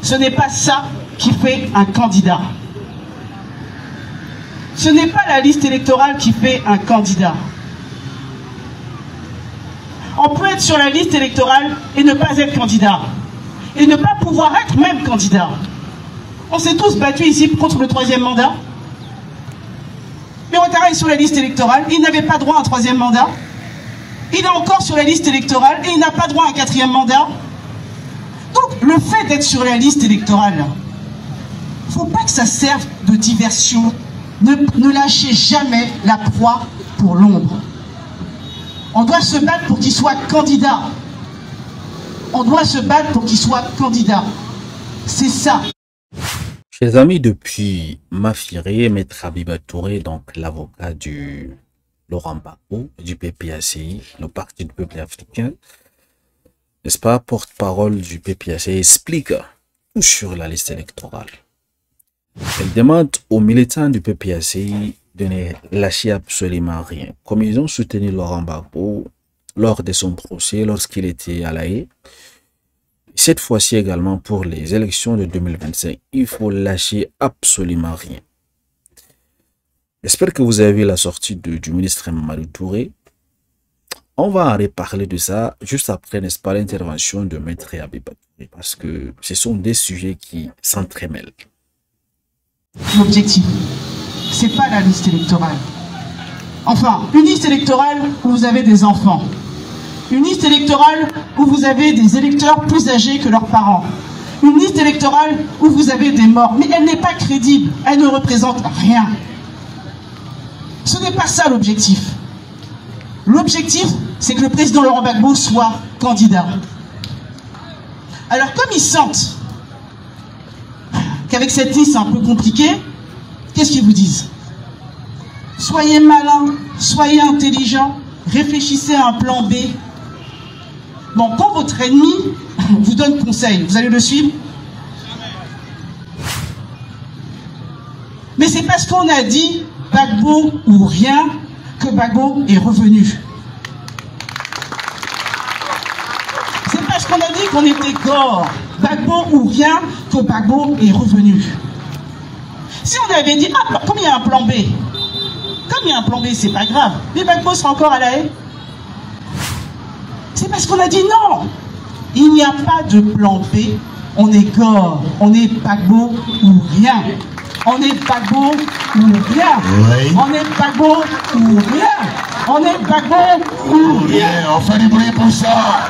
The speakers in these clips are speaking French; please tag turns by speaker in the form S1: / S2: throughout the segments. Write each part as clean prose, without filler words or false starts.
S1: Ce n'est pas ça qui fait un candidat. Ce n'est pas la liste électorale qui fait un candidat. On peut être sur la liste électorale et ne pas être candidat. Et ne pas pouvoir être même candidat. On s'est tous battus ici contre le 3e mandat. Mais Ouattara est sur la liste électorale, il n'avait pas droit à un 3e mandat. Il est encore sur la liste électorale et il n'a pas droit à un 4e mandat. Donc le fait d'être sur la liste électorale, il ne faut pas que ça serve de diversion. Ne lâchez jamais la proie pour l'ombre. On doit se battre pour qu'il soit candidat. On doit se battre pour qu'il soit candidat. C'est ça.
S2: Chers amis, depuis Mafiré, Maître Abiba Touré, donc l'avocat du Laurent Gbagbo, du PPACI, le Parti du peuple africain, n'est-ce pas, porte-parole du PPACI, explique tout sur la liste électorale. Elle demande aux militants du PPACI de ne lâcher absolument rien. Comme ils ont soutenu Laurent Gbagbo lors de son procès, lorsqu'il était à La Haye, cette fois-ci également pour les élections de 2025, il faut lâcher absolument rien. J'espère que vous avez vu la sortie du ministre Mamadou Touré. On va en reparler de ça juste après, n'est-ce pas, l'intervention de Maître Abiba Touré, parce que ce sont des sujets qui s'entremêlent.
S1: L'objectif, c'est pas la liste électorale. Enfin, une liste électorale où vous avez des enfants. Une liste électorale où vous avez des électeurs plus âgés que leurs parents. Une liste électorale où vous avez des morts. Mais elle n'est pas crédible. Elle ne représente rien. Ce n'est pas ça l'objectif. L'objectif, c'est que le président Laurent Gbagbo soit candidat. Alors comme ils sentent qu'avec cette liste c'est un peu compliqué, qu'est-ce qu'ils vous disent? Soyez malins, soyez intelligents, réfléchissez à un plan B. Bon, quand votre ennemi vous donne conseil, vous allez le suivre? Mais c'est parce qu'on a dit Gbagbo ou rien que Gbagbo est revenu. C'est parce qu'on a dit qu'on était gore, Gbagbo ou rien, que Gbagbo est revenu. Si on avait dit, ah, comme il y a un plan B, comme il y a un plan B, c'est pas grave, mais Gbagbo sera encore à La Haye. C'est parce qu'on a dit non, il n'y a pas de plan B, on est gore, on est Gbagbo ou rien. On est Gbagbo ou rien. Oui. On est Gbagbo ou rien. On est Gbagbo ou rien.
S3: On fait du bruit pour ça.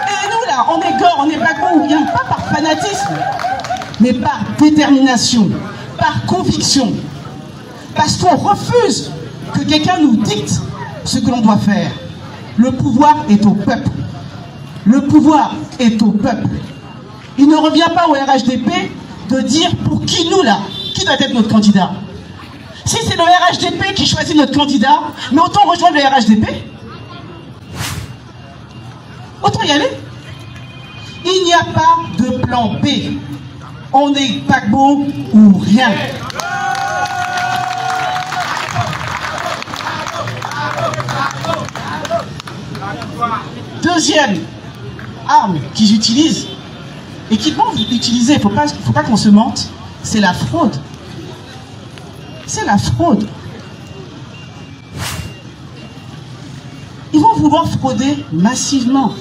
S1: Et nous là, on est gore, on est Gbagbo ou rien. Pas par fanatisme, mais par détermination, par conviction. Parce qu'on refuse que quelqu'un nous dicte ce que l'on doit faire. Le pouvoir est au peuple. Le pouvoir est au peuple. Il ne revient pas au RHDP de dire pour qui nous là, qui doit être notre candidat. Si c'est le RHDP qui choisit notre candidat, mais autant rejoindre le RHDP. Autant y aller. Il n'y a pas de plan B. On est Gbagbo ou rien. Deuxième arme qu'ils utilisent, et qu'ils vont utiliser, il ne faut pas qu'on se mente, c'est la fraude. C'est la fraude. Ils vont vouloir frauder massivement.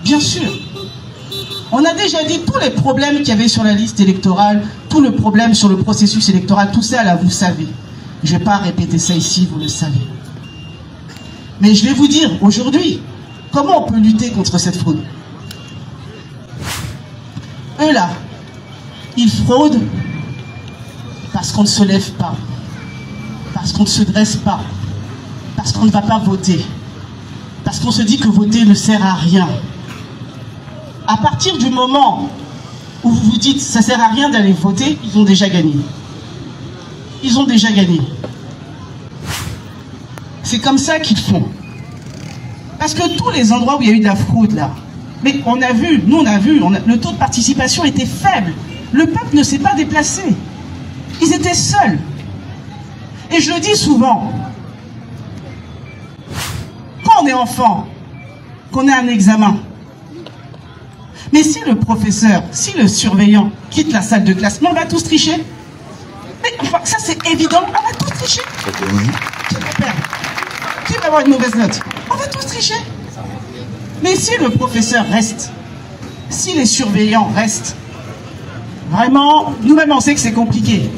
S1: Bien sûr. On a déjà dit tous les problèmes qu'il y avait sur la liste électorale, tout le problème sur le processus électoral, tout ça là, vous savez. Je ne vais pas répéter ça ici, vous le savez. Mais je vais vous dire, aujourd'hui, comment on peut lutter contre cette fraude? Eux là, ils fraudent parce qu'on ne se lève pas, parce qu'on ne se dresse pas, parce qu'on ne va pas voter, parce qu'on se dit que voter ne sert à rien. À partir du moment où vous vous dites ça ne sert à rien d'aller voter, ils ont déjà gagné. Ils ont déjà gagné. C'est comme ça qu'ils font. Parce que tous les endroits où il y a eu de la fraude là, mais on a vu, nous on a vu, le taux de participation était faible. Le peuple ne s'est pas déplacé. Ils étaient seuls. Et je le dis souvent, quand on est enfant, qu'on a un examen, Mais si le professeur, si le surveillant quitte la salle de classe, mais on va tous tricher. Mais enfin, ça c'est évident, on va tous tricher. Qui va perdre? Qui va avoir une mauvaise note? On va tous tricher. Mais si le professeur reste, si les surveillants restent, vraiment, nous-mêmes on sait que c'est compliqué.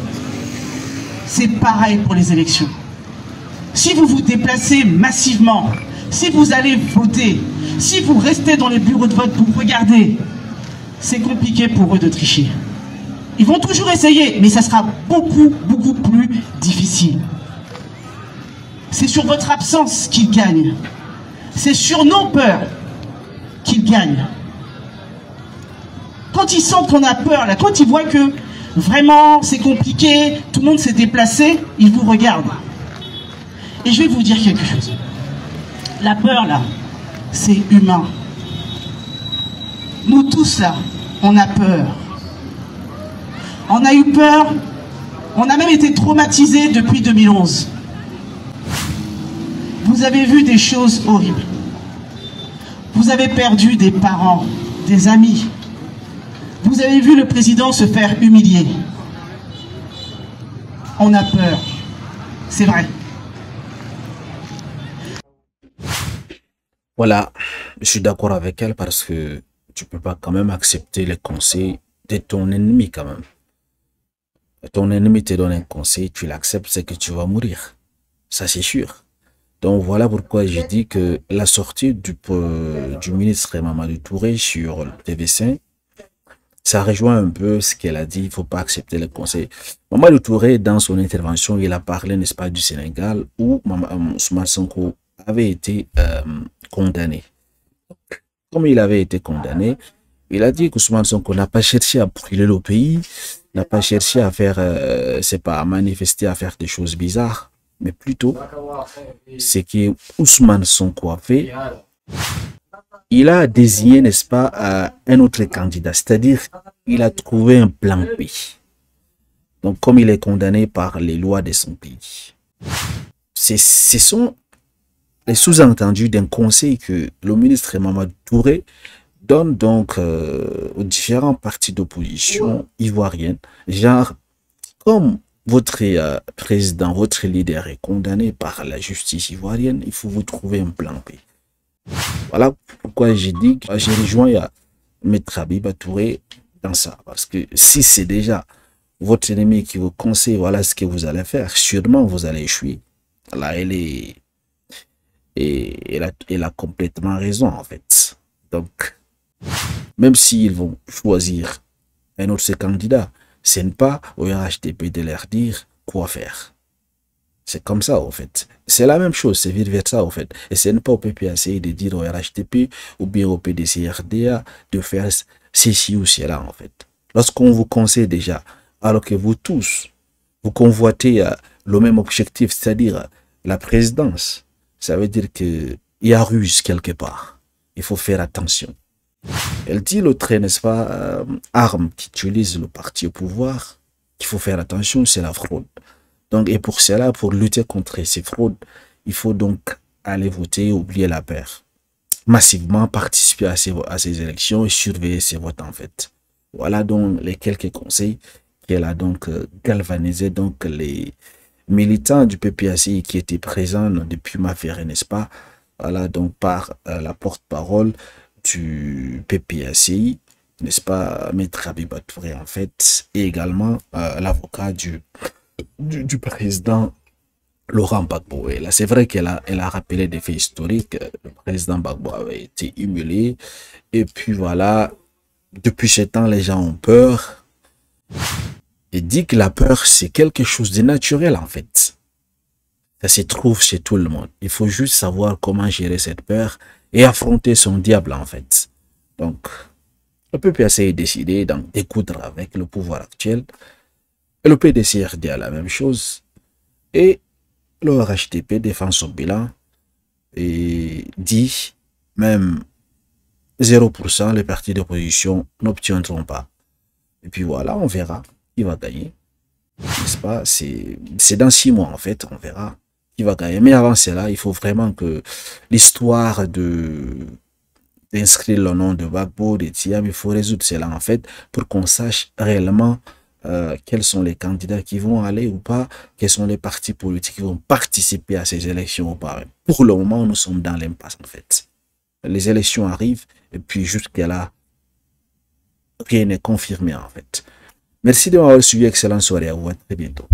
S1: C'est pareil pour les élections. Si vous vous déplacez massivement, si vous allez voter, si vous restez dans les bureaux de vote pour regarder, c'est compliqué pour eux de tricher. Ils vont toujours essayer, mais ça sera beaucoup plus difficile. C'est sur votre absence qu'ils gagnent. C'est sur nos peurs qu'ils gagnent. Quand ils sentent qu'on a peur, là, quand ils voient que vraiment c'est compliqué, tout le monde s'est déplacé, ils vous regardent. Et je vais vous dire quelque chose. La peur, là, c'est humain. Nous tous, là, on a peur. On a eu peur, on a même été traumatisés depuis 2011. Vous avez vu des choses horribles. Vous avez perdu des parents, des amis. Vous avez vu le président se faire humilier. On a peur. C'est vrai.
S2: Voilà, je suis d'accord avec elle parce que tu peux pas quand même accepter les conseils de ton ennemi quand même. Ton ennemi te donne un conseil, tu l'acceptes, c'est que tu vas mourir. Ça c'est sûr. Donc voilà pourquoi j'ai dit que la sortie du ministre Mamadou Touré sur le TV5, ça rejoint un peu ce qu'elle a dit, il faut pas accepter les conseils. Mamadou Touré, dans son intervention, il a parlé, n'est-ce pas, du Sénégal, où Ousmane Sonko avait été condamné. Comme il avait été condamné, il a dit qu'Ousmane Sonko n'a pas cherché à brûler le pays, n'a pas cherché à faire, c'est pas à manifester, à faire des choses bizarres, mais plutôt, ce que Ousmane Sonko a fait, il a désigné, n'est-ce pas, un autre candidat, c'est-à-dire il a trouvé un plan B. Donc, comme il est condamné par les lois de son pays, ce sont les sous-entendus d'un conseil que le ministre Mamadou Touré donne donc aux différents partis d'opposition ivoirienne, genre, comme votre président, votre leader est condamné par la justice ivoirienne, il faut vous trouver un plan B. Voilà pourquoi j'ai dit que j'ai rejoint Maître Habiba Touré dans ça. Parce que si c'est déjà votre ennemi qui vous conseille, voilà ce que vous allez faire, sûrement vous allez échouer. Là, elle a complètement raison en fait. Donc, même s'ils vont choisir un autre candidat, ce n'est pas au RHDP de leur dire quoi faire. C'est comme ça, en fait. C'est la même chose, c'est vice-versa, en fait. Et ce n'est pas au PPACI de dire au RHDP ou bien au PDC-RDA de faire ceci ou cela, en fait. Lorsqu'on vous conseille déjà, alors que vous tous, vous convoitez le même objectif, c'est-à-dire la présidence, ça veut dire qu'il y a ruse quelque part. Il faut faire attention. Elle dit l'autre, n'est-ce pas, arme qu'utilise le parti au pouvoir, qu'il faut faire attention, c'est la fraude. Donc, et pour cela, pour lutter contre ces fraudes, il faut donc aller voter, oublier la peur. Massivement participer à ces élections et surveiller ces votes en fait. Voilà donc les quelques conseils qu'elle a donc galvanisé donc les militants du PPACI qui étaient présents depuis ma ferie, n'est-ce pas? Voilà donc par la porte-parole du PPACI, n'est-ce pas, Maître Habiba Touré en fait, et également l'avocat du président Laurent Gbagbo. Et là, c'est vrai qu'elle a rappelé des faits historiques. Le président Gbagbo avait été humilié. Et puis voilà, depuis ce temps, les gens ont peur. Et dit que la peur, c'est quelque chose de naturel en fait. Ça se trouve chez tout le monde. Il faut juste savoir comment gérer cette peur et affronter son diable en fait. Donc, le PPAC est décidé d'en découdre avec le pouvoir actuel. Et le PDC-RD a la même chose. Et le RHDP défend son bilan et dit même 0%, les partis d'opposition n'obtiendront pas. Et puis voilà, on verra qui va gagner. N'est-ce pas? C'est dans 6 mois en fait, on verra qui va gagner. Mais avant cela, il faut vraiment que l'histoire de d'inscrire le nom de Gbagbo, de Thiam. Il faut résoudre cela en fait pour qu'on sache réellement quels sont les candidats qui vont aller ou pas, quels sont les partis politiques qui vont participer à ces élections ou pas. Pour le moment, nous sommes dans l'impasse en fait. Les élections arrivent et puis jusqu'à là, rien n'est confirmé en fait. Merci de m'avoir suivi. Excellente soirée à vous. À très bientôt.